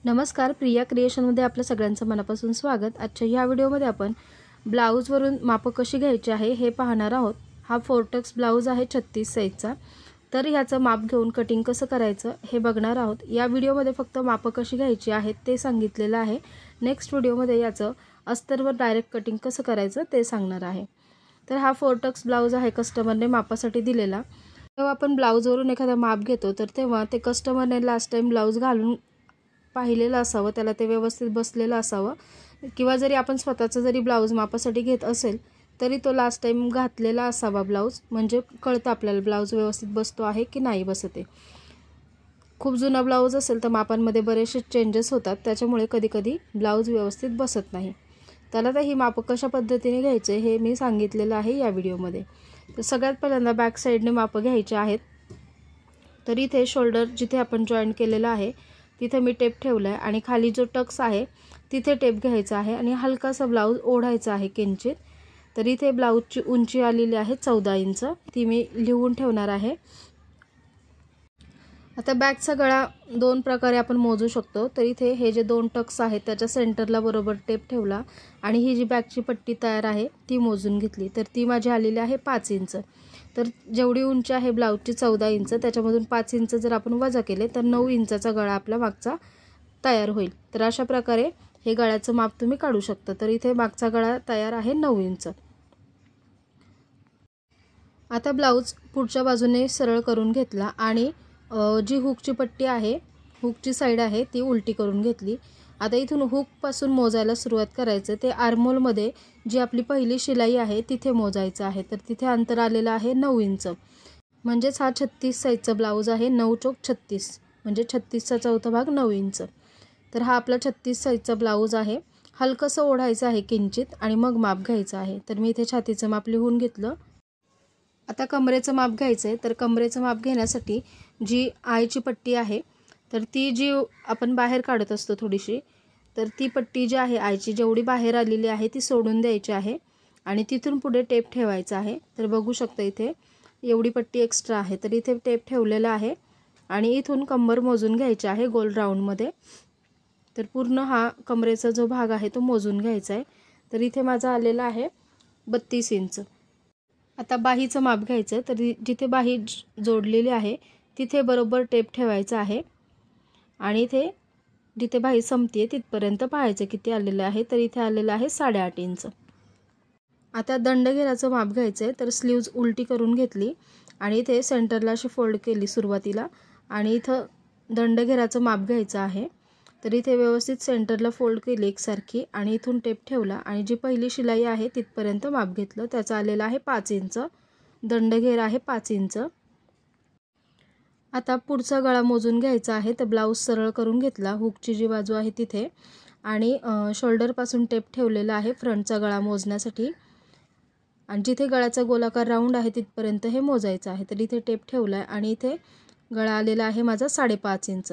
नमस्कार, प्रिया क्रिएशनमध्ये आपल्या सगळ्यांचं मनापासून स्वागत। आजच्या ह्या व्हिडिओमध्ये आपण ब्लाऊजवरून माप कशी घ्यायची आहे हे पाहणार आहोत। हा फोर्टेक्स ब्लाऊज आहे 36 साइजचा। तर ह्याचं माप घेऊन कटिंग कसं करायचं हे बघणार आहोत। या व्हिडिओमध्ये फक्त माप कशी घ्यायची आहेत ते सांगितलेलं आहे। नेक्स्ट व्हिडिओमध्ये याचं अस्तरवर डायरेक्ट कटिंग कसं करायचं ते सांगणार आहे। तर हा फोर्टेक्स ब्लाऊज आहे कस्टमरने मापासाठी दिलेला। जेव्हा आपण ब्लाऊजवरून एखादा माप घेतो तर तेव्हा ते कस्टमरने लास्ट टाइम ब्लाऊज घालून पाहिलेलं असावं, त्याला ते व्यवस्थित बसलेलं असावं, किंवा जरी आपण स्वतःचा जरी ब्लाऊज मापासाठी घेत असेल तरी तो लास्ट टाइम घातलेला असावा ब्लाऊज, म्हणजे कळतं आपल्याला ब्लाऊज व्यवस्थित बसतो आहे की नाही बसत आहे। खूप जुना ब्लाऊज असेल तर मापांमध्ये बरेचसे चेंजेस होतात, त्याच्यामुळे कधी-कधी ब्लाऊज व्यवस्थित बसत नाही। त्याला तर ही माप कशा पद्धतीने घ्यायचे हे मी सांगितलेलं आहे या व्हिडिओमध्ये। तर सगळ्यात पहिल्यांदा बॅक साइडने माप घ्यायचे आहेत। तर इथे शोल्डर जिथे आपण जॉईन केलेला आहे तिथे मी टेप ठेवलाय आणि खाली जो टक्स आहे तिथे टेप घ्यायचा आहे आणि हलकासा ब्लाऊज ओढायचा आहे किंचित। तर इथे ब्लाऊजची उंची आलेली आहे 14 इंच, ती मी लिहून ठेवणार आहे। आता बॅकचा गळा दोन प्रकारे आपण मोजू शकतो। तर इथे हे जे दोन टक्स आहेत त्याच्या सेंटरला बरोबर टेप ठेवला आणि ही जी बॅकची पट्टी तयार आहे ती मोजून घेतली। तर ती माझी आलेली आहे 5 इंच। तर जेवढी उंची आहे ब्लाऊजची 14 इंच, त्याच्यामधून 5 इंच जर आपण वजा केले तर 9 इंचाचा गळा आपला मागचा तयार होईल। तर अशा प्रकारे हे गळ्याचं माप तुम्ही काढू शकता। तर इथे मागचा गळा तयार आहे 9 इंच। आता ब्लाऊज पुढच्या बाजूने सरळ करून घेतला आणि जी हुकची पट्टी आहे, हुकची साइड आहे ती उलटी करून घेतली। आता इथून हुक पासून मोजायला सुरुवात करायचं। ते आर्महोल मध्ये जी आपली पहिली शिलाई आहे तिथे मोजायचं आहे। तर तिथे अंतर आलेलं आहे 9 इंच, म्हणजेच हा 36 साइजचा ब्लाऊज आहे। 9 चौक 36 म्हणजे 36 चा चौथा भाग 9 इंच। तर हा आपला 36 साइजचा ब्लाऊज आहे। हलकसं ओढायचं आहे किंचित आणि मग माप घ्यायचं आहे। तर मी इथे छातीचं माप लिहून घेतलं। आता कमरेचं माप घ्यायचं आहे। तर कमरेचं माप घेण्यासाठी जी आयची पट्टी आहे तर ती जी आपण बाहेर काढत असतो थोडीशी, तर ती पट्टी जी आहे आयची जेवढी बाहेर आलेली आहे ती सोडून द्यायची आहे आणि तिथून पुढे टेप ठेवायचा आहे। तर बघू शकता इथे एवढी पट्टी एक्स्ट्रा आहे, तर इथे टेप ठेवलेला आहे आणि इथून कंबर मोजून घ्यायची आहे गोल राऊंडमध्ये। तर पूर्ण हा कमरेचा जो भाग आहे तो मोजून घ्यायचा आहे। तर इथे माझा आलेला आहे 32 इंच। आता बाहीचं माप घ्यायचं। तर जिथे बाही जोडलेली आहे तिथे बरोबर टेप ठेवायचा आहे आणि इथे जिथे बाही संपते तिथपर्यंत पाहायचं किती आलेलं आहे। तर इथे आलेलं आहे 8.5 इंच। आता दंडघेराचं माप घ्यायचं आहे। तर स्लीव्ज उलटी करून घेतली आणि इथे सेंटरला अशी फोल्ड केली सुरुवातीला आणि इथं दंडघेराचं माप घ्यायचं आहे। तर इथे व्यवस्थित सेंटरला फोल्ड केली एकसारखी आणि इथून टेप ठेवला आणि जी पहिली शिलाई आहे तिथपर्यंत माप घेतलं। त्याचा आलेला आहे 5 इंच, दंडघेर आहे 5 इंच। आता पुढचा गळा मोजून घ्यायचा आहे। तर ब्लाऊज सरळ करून घेतला हुकची जी बाजू आहे तिथे आणि शोल्डर पासून टेप ठेवलेला आहे फ्रंटचा गळा मोजण्यासाठी आणि जिथे गळ्याचा गोलाकार राऊंड आहे तिथपर्यंत हे मोजायचं आहे। तर इथे टेप ठेवलाय आणि इथे गळा आलेला आहे माझा 5.5 इंच,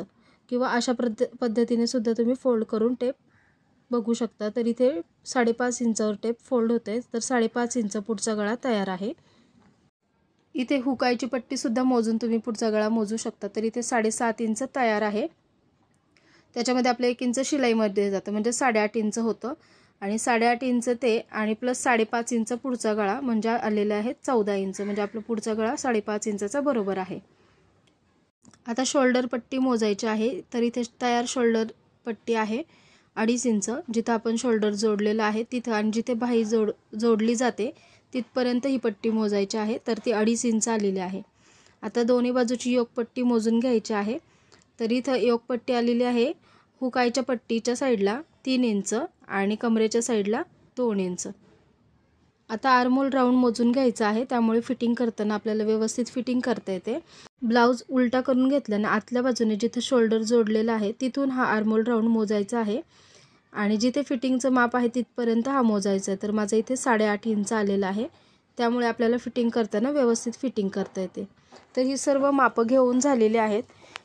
किंवा अशा पद्धतीने सुद्धा तुम्ही फोल्ड करून टेप बघू शकता। तर इथे 5.5 इंचावर टेप फोल्ड होते। तर 5.5 इंच पुढचा गळा तयार आहे। इथे हुकायची पट्टी सुद्धा मोजून तुम्ही पुढचा गळा मोजू शकता। तर इथे 7.5 इंच तयार आहे। त्याच्यामध्ये आपलं 1 इंच शिलाईमध्ये जातं म्हणजे 8.5 इंच होतं आणि 8.5 इंच ते आणि प्लस 5.5 इंच पुढचा गळा म्हणजे आलेला आहे 14 इंच, म्हणजे आपला पुढचा गळा 5.5 इंचाचा बरोबर आहे। आता शोल्डर पट्टी मोजायची आहे। तर इथे तयार शोल्डर पट्टी आहे 2.5 इंच, जिथे आपण शोल्डर जोडलेला आहे तिथे आणि जिथे बाही जोडली जाते तिथपर्यंत ही पट्टी मोजायची आहे। तर ती 2.5 इंच आलेली आहे। आता दोन्ही बाजूची योकपट्टी मोजून घ्यायची आहे। तर इथं योकपट्टी आलेली आहे हुकायच्या पट्टीच्या साईडला 3 इंच आणि कमरेच्या साईडला 2 इंच। आता आर्महोल राऊंड मोजून घ्यायचा आहे, त्यामुळे फिटिंग करताना आपल्याला व्यवस्थित फिटिंग करता येते। ब्लाऊज उलटा करून घेतल्याने आतल्या बाजूने जिथे शोल्डर जोडलेला आहे तिथून हा आर्महोल राऊंड मोजायचा आहे आणि जिथे फिटिंगचं माप आहे तिथपर्यंत हा मोजायचा आहे। तर माझा इथे 8.5 इंच आलेला आहे, त्यामुळे आपल्याला फिटिंग करताना व्यवस्थित फिटिंग करता येते। तर ही सर्व मापं घेऊन झालेली आहेत।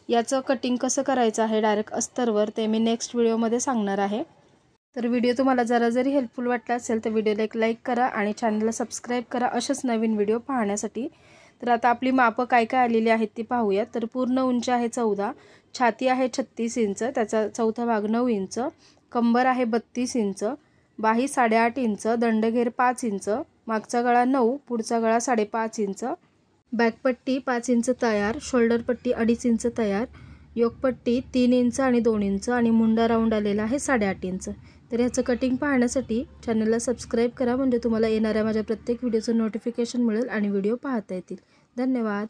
याचं कटिंग कसं करायचं आहे डायरेक्ट अस्तरवर ते मी नेक्स्ट व्हिडिओमध्ये सांगणार आहे। तर व्हिडिओ तुम्हाला जरा जरी हेल्पफुल वाटला असेल तर व्हिडिओला एक लाईक करा आणि चॅनलला सबस्क्राईब करा अशाच नवीन व्हिडिओ पाहण्यासाठी। तर आता आपली मापं काय काय आलेली आहेत ती पाहूया। तर पूर्ण उंची आहे 14, छाती आहे 36 इंच, त्याचा चौथा भाग 9 इंच, कंबर आहे 32 इंच, बाही 8.5 इंच, दंडघेर 5 इंच, मागचा गळा 9, पुढचा गळा 5.5 इंच, बॅकपट्टी 5 इंच तयार, शोल्डर पट्टी 2.5 इंच तयार, योकपट्टी 3 इंच आणि 2 इंच आणि मुंडा राऊंड आलेला आहे 8.5 इंच. तर ह्याचं कटिंग पाहण्यासाठी चॅनलला सबस्क्राईब करा, म्हणजे तुम्हाला येणाऱ्या माझ्या प्रत्येक व्हिडिओचं नोटिफिकेशन मिळेल आणि व्हिडिओ पाहता येतील. धन्यवाद.